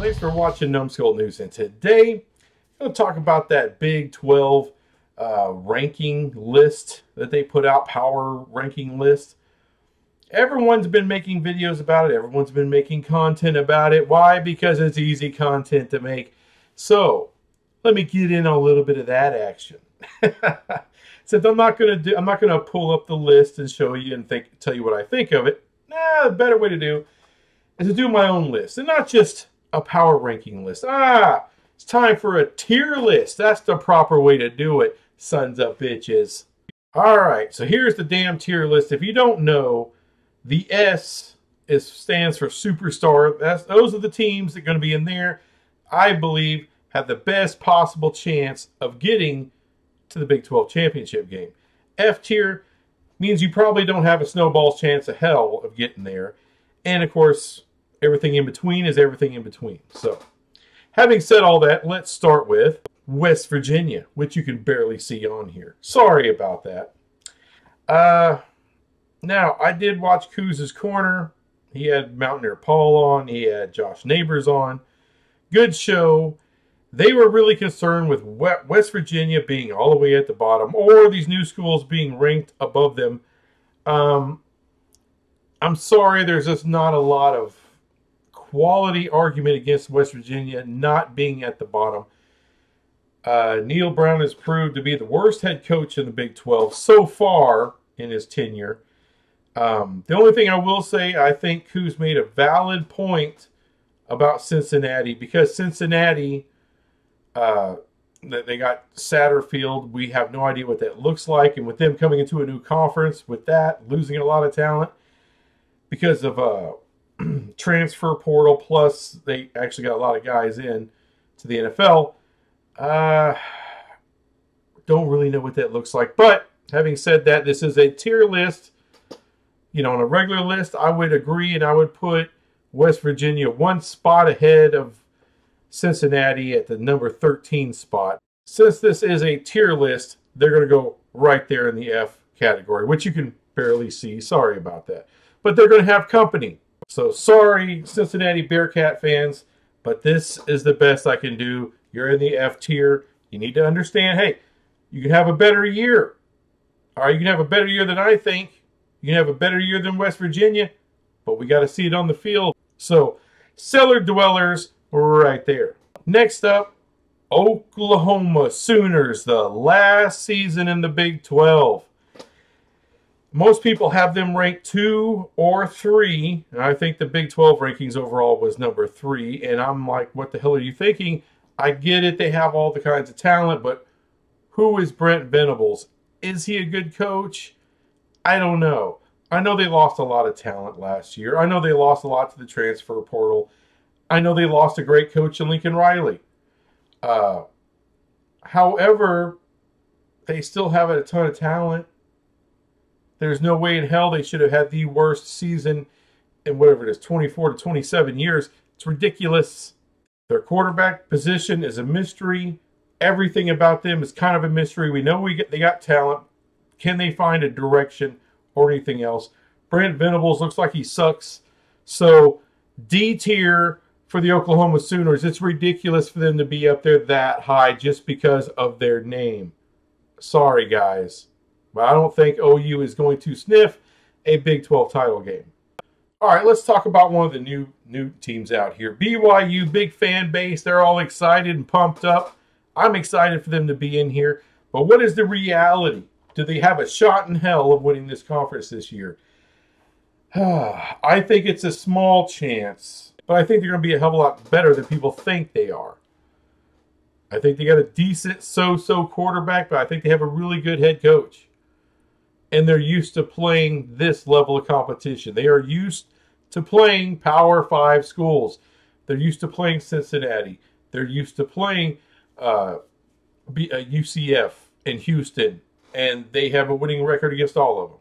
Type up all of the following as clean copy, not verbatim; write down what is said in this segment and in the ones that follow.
Thanks for watching Numbskull News, and today I'm going to talk about that Big 12 ranking list that they put out, power ranking list. Everyone's been making videos about it. Everyone's been making content about it. Why? Because it's easy content to make. So let me get in on a little bit of that action. Since I'm not going to pull up the list and show you and tell you what I think of it. The better way to do is to do my own list, and not just a power ranking list. It's time for a tier list. That's the proper way to do it, sons of bitches. All right, so here's the damn tier list. If you don't know, the S stands for Superstar. Those are the teams that are going to be in there, I believe, have the best possible chance of getting to the Big 12 championship game. F tier means you probably don't have a snowball's chance of hell of getting there. And of course, everything in between is everything in between. So, having said all that, let's start with West Virginia, which you can barely see on here. Sorry about that. Now, I did watch Couz's Corner. He had Mountaineer Paul on. He had Josh Neighbors on. Good show. They were really concerned with West Virginia being all the way at the bottom, or these new schools being ranked above them. I'm sorry, there's just not a lot of quality argument against West Virginia not being at the bottom. Neil Brown has proved to be the worst head coach in the Big 12 so far in his tenure. The only thing I will say, I think Couz made a valid point about Cincinnati, because Cincinnati, they got Satterfield. We have no idea what that looks like, and with them coming into a new conference, with that, losing a lot of talent because of transfer portal, plus they actually got a lot of guys in to the NFL. Don't really know what that looks like. But having said that, this is a tier list. You know, on a regular list, I would agree, and I would put West Virginia one spot ahead of Cincinnati at the number 13 spot. Since this is a tier list, they're going to go right there in the F category, which you can barely see. Sorry about that. But they're going to have company. So sorry, Cincinnati Bearcat fans, but this is the best I can do. You're in the F tier. You need to understand, hey, you can have a better year. All right, you can have a better year than I think. You can have a better year than West Virginia, but we got to see it on the field. So, cellar dwellers right there. Next up, Oklahoma Sooners, the last season in the Big 12. Most people have them ranked 2 or 3. And I think the Big 12 rankings overall was number 3. And I'm like, what the hell are you thinking? I get it. They have all the kinds of talent. But who is Brent Venables? Is he a good coach? I don't know. I know they lost a lot of talent last year. I know they lost a lot to the transfer portal. I know they lost a great coach in Lincoln Riley. However, they still have a ton of talent. There's no way in hell they should have had the worst season in whatever it is, 24 to 27 years. It's ridiculous. Their quarterback position is a mystery. Everything about them is kind of a mystery. We know they got talent. Can they find a direction or anything else? Brent Venables looks like he sucks. So D tier for the Oklahoma Sooners. It's ridiculous for them to be up there that high just because of their name. Sorry, guys. But I don't think OU is going to sniff a Big 12 title game. All right, let's talk about one of the new teams out here. BYU, big fan base. They're all excited and pumped up. I'm excited for them to be in here. But what is the reality? Do they have a shot in hell of winning this conference this year? I think it's a small chance, but I think they're going to be a hell of a lot better than people think they are. I think they got a decent so-so quarterback, but I think they have a really good head coach. And they're used to playing this level of competition. They are used to playing Power 5 schools. They're used to playing Cincinnati. They're used to playing UCF and Houston. And they have a winning record against all of them.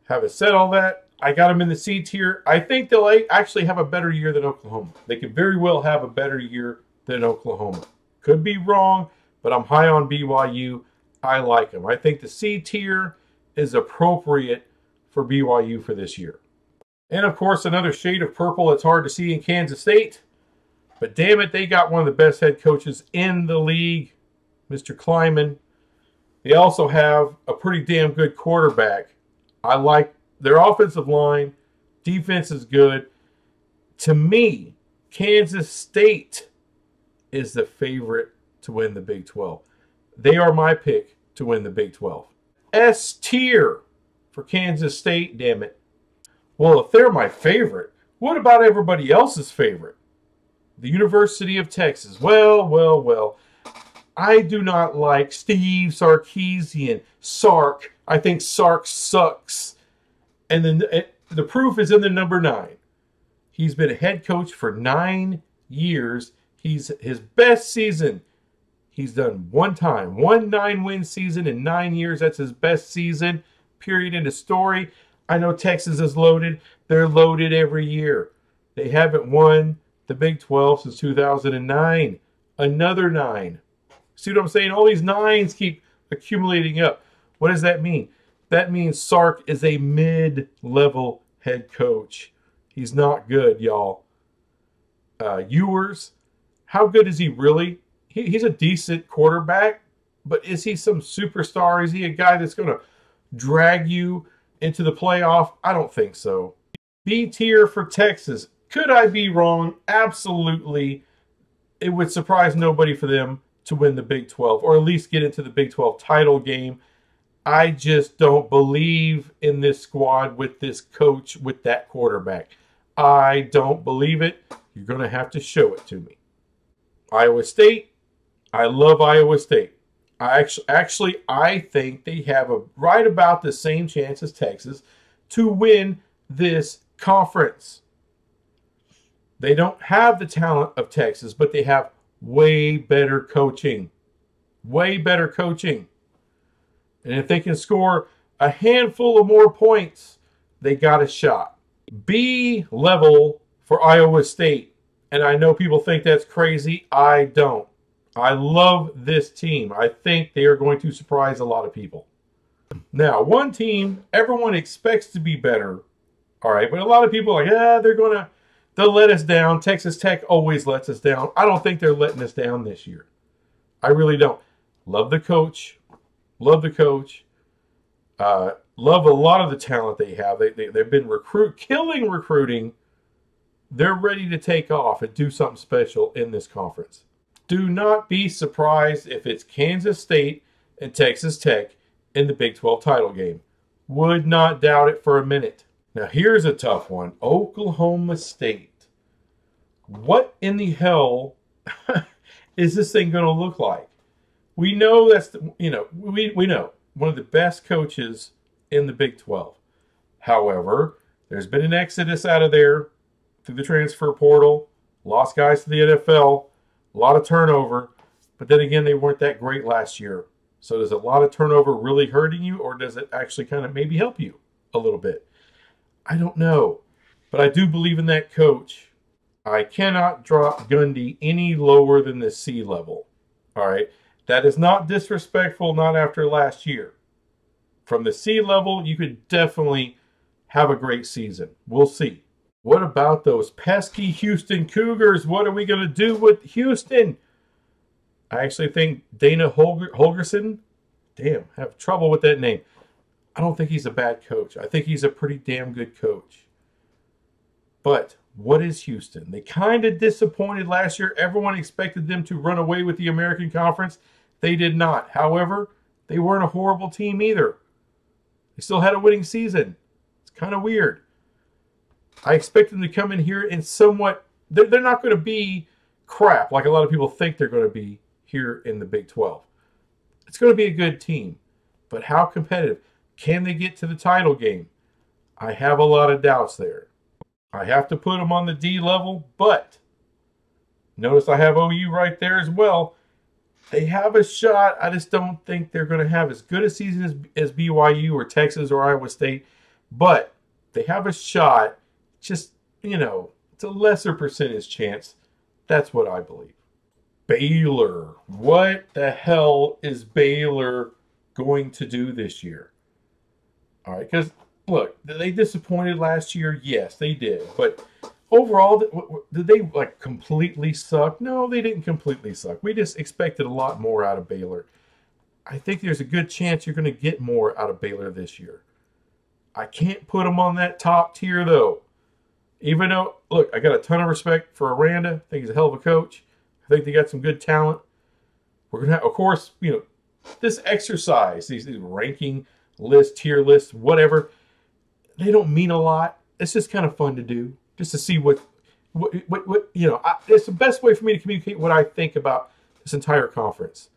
Having said all that, I got them in the C tier. I think they'll actually have a better year than Oklahoma. They could very well have a better year than Oklahoma. Could be wrong, but I'm high on BYU. I like them. I think the C tier is appropriate for BYU for this year. And of course, another shade of purple that's hard to see in Kansas State. But damn it, they got one of the best head coaches in the league, Mr. Kleiman. They also have a pretty damn good quarterback. I like their offensive line. Defense is good. To me, Kansas State is the favorite to win the Big 12. They are my pick to win the Big 12. S tier for Kansas State, damn it. Well, if they're my favorite, what about everybody else's favorite? The University of Texas. Well. I do not like Steve Sarkisian. Sark. I think Sark sucks. And then the proof is in the number 9. He's been a head coach for 9 years. His best season, he's done one time. 1 9-win season in 9 years. That's his best season. Period. End of story. I know Texas is loaded. They're loaded every year. They haven't won the Big 12 since 2009. Another 9. See what I'm saying? All these 9s keep accumulating up. What does that mean? That means Sark is a mid-level head coach. He's not good, y'all. Ewers, how good is he really? He's a decent quarterback, but is he some superstar? Is he a guy that's going to drag you into the playoff? I don't think so. B tier for Texas. Could I be wrong? Absolutely. It would surprise nobody for them to win the Big 12, or at least get into the Big 12 title game. I just don't believe in this squad with this coach, with that quarterback. I don't believe it. You're going to have to show it to me. Iowa State. I love Iowa State. I think they have right about the same chance as Texas to win this conference. They don't have the talent of Texas, but they have way better coaching. Way better coaching. And if they can score a handful of more points, they got a shot. B level for Iowa State. And I know people think that's crazy. I don't. I love this team. I think they are going to surprise a lot of people. Now, one team everyone expects to be better. All right, but a lot of people are like, they'll let us down. Texas Tech always lets us down. I don't think they're letting us down this year. I really don't. Love the coach. Love the coach. Love a lot of the talent they have. They've been killing recruiting. They're ready to take off and do something special in this conference. Do not be surprised if it's Kansas State and Texas Tech in the Big 12 title game. Would not doubt it for a minute. Now here's a tough one. Oklahoma State. What in the hell is this thing going to look like? We know we know one of the best coaches in the Big 12. However, there's been an exodus out of there through the transfer portal. Lost guys to the NFL. A lot of turnover. But then again, they weren't that great last year. So does a lot of turnover really hurting you, or does it actually kind of maybe help you a little bit? I don't know. But I do believe in that coach. I cannot drop Gundy any lower than the C level. All right. That is not disrespectful, not after last year. From the C level, you could definitely have a great season. We'll see. What about those pesky Houston Cougars? What are we going to do with Houston? I actually think Dana Holgorsen, damn, have trouble with that name. I don't think he's a bad coach. I think he's a pretty damn good coach. But what is Houston? They kind of disappointed last year. Everyone expected them to run away with the American Conference. They did not. However, they weren't a horrible team either. They still had a winning season. It's kind of weird. I expect them to come in here and somewhat... They're not going to be crap like a lot of people think they're going to be here in the Big 12. It's going to be a good team. But how competitive? Can they get to the title game? I have a lot of doubts there. I have to put them on the D level, but notice I have OU right there as well. They have a shot. I just don't think they're going to have as good a season as BYU or Texas or Iowa State, but they have a shot. Just, it's a lesser percentage chance. That's what I believe. Baylor. What the hell is Baylor going to do this year? All right, because, look, they disappointed last year. Yes, they did. But overall, did they like completely suck? No, they didn't completely suck. We just expected a lot more out of Baylor. I think there's a good chance you're going to get more out of Baylor this year. I can't put them on that top tier, though. Even though, look, I got a ton of respect for Aranda. I think he's a hell of a coach. I think they got some good talent. We're going to have, of course, this exercise, these ranking lists, tier lists, whatever, they don't mean a lot. It's just kind of fun to do, just to see what it's the best way for me to communicate what I think about this entire conference.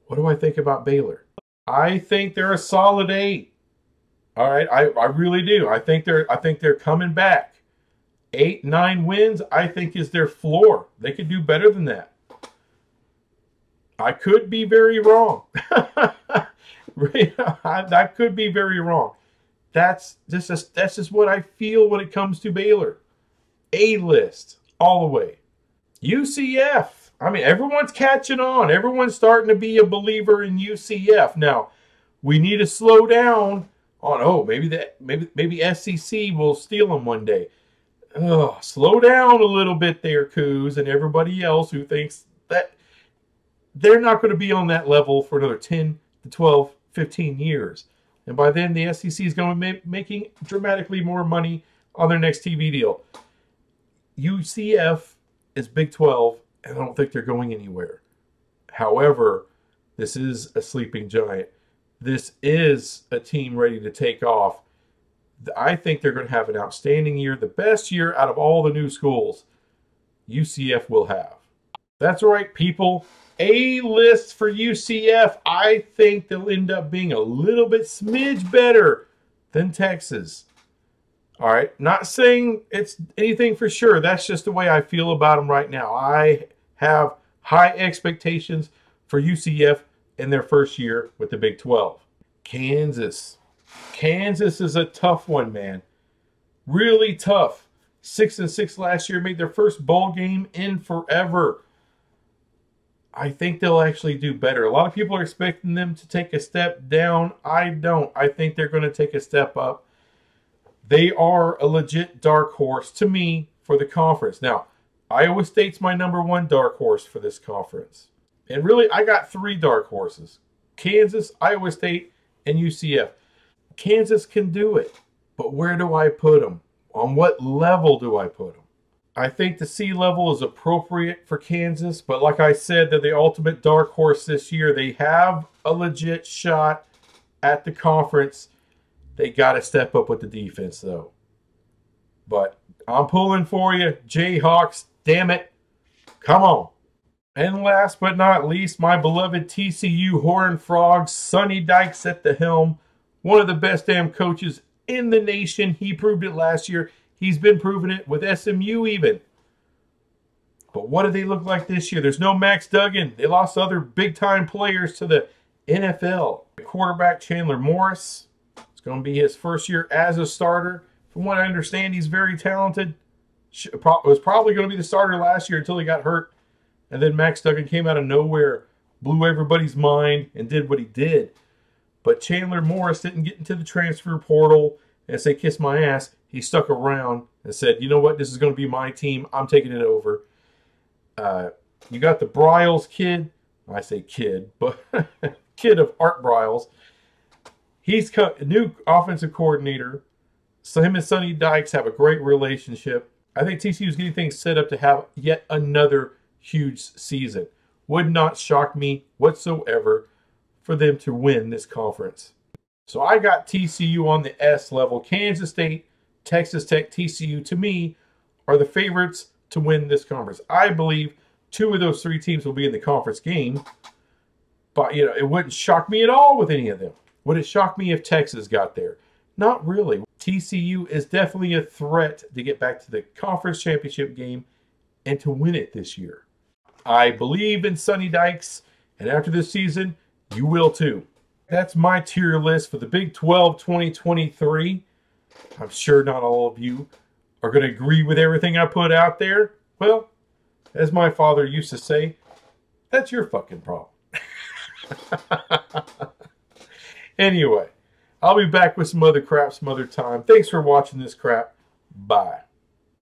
What do I think about Baylor? I think they're a solid 8. All right, I really do. I think they're coming back. 8, 9 wins, I think, is their floor. They could do better than that. I could be very wrong. I could be very wrong. That's just what I feel when it comes to Baylor. A-list all the way. UCF. I mean, everyone's catching on. Everyone's starting to be a believer in UCF. Now, we need to slow down on, maybe SEC will steal them one day. Slow down a little bit there, Coos, and everybody else who thinks that they're not going to be on that level for another 10 to 12, 15 years. And by then, the SEC is going to be making dramatically more money on their next TV deal. UCF is Big 12, and I don't think they're going anywhere. However, this is a sleeping giant. This is a team ready to take off. I think they're going to have an outstanding year, the best year out of all the new schools UCF will have. That's right, people. A-list for UCF. I think they'll end up being a little bit smidge better than Texas. All right, not saying it's anything for sure. That's just the way I feel about them right now. I have high expectations for UCF in their first year with the Big 12. Kansas. Kansas is a tough one, man. Really tough. 6-6 last year, made their first bowl game in forever. I think they'll actually do better. A lot of people are expecting them to take a step down. I don't. I think they're going to take a step up. They are a legit dark horse to me for the conference. Now, Iowa State's my #1 dark horse for this conference. And really, I got 3 dark horses. Kansas, Iowa State, and UCF. Kansas can do it. But where do I put them? On what level do I put them? I think the C level is appropriate for Kansas. But like I said, they're the ultimate dark horse this year. They have a legit shot at the conference. They got to step up with the defense, though. But I'm pulling for you, Jayhawks. Damn it. Come on. And last but not least, my beloved TCU Horned Frogs. Sonny Dykes at the helm. One of the best damn coaches in the nation. He proved it last year. He's been proving it with SMU even. But what do they look like this year? There's no Max Duggan. They lost other big-time players to the NFL. Quarterback Chandler Morris. It's going to be his first year as a starter. From what I understand, he's very talented. Was probably going to be the starter last year until he got hurt. And then Max Duggan came out of nowhere, blew everybody's mind, and did what he did. But Chandler Morris didn't get into the transfer portal and say, kiss my ass. He stuck around and said, you know what, this is going to be my team. I'm taking it over. You got the Briles kid. I say kid, but kid of Art Briles. He's a new offensive coordinator. So him and Sonny Dykes have a great relationship. I think TCU is getting things set up to have yet another huge season. Would not shock me whatsoever for them to win this conference. So I got TCU on the S level. Kansas State, Texas Tech, TCU, to me, are the favorites to win this conference. I believe 2 of those 3 teams will be in the conference game. But, it wouldn't shock me at all with any of them. Would it shock me if Texas got there? Not really. TCU is definitely a threat to get back to the conference championship game and to win it this year. I believe in Sonny Dykes, and after this season, you will too. That's my tier list for the Big 12 2023. I'm sure not all of you are going to agree with everything I put out there. Well, as my father used to say, that's your fucking problem. Anyway, I'll be back with some other crap some other time. Thanks for watching this crap. Bye.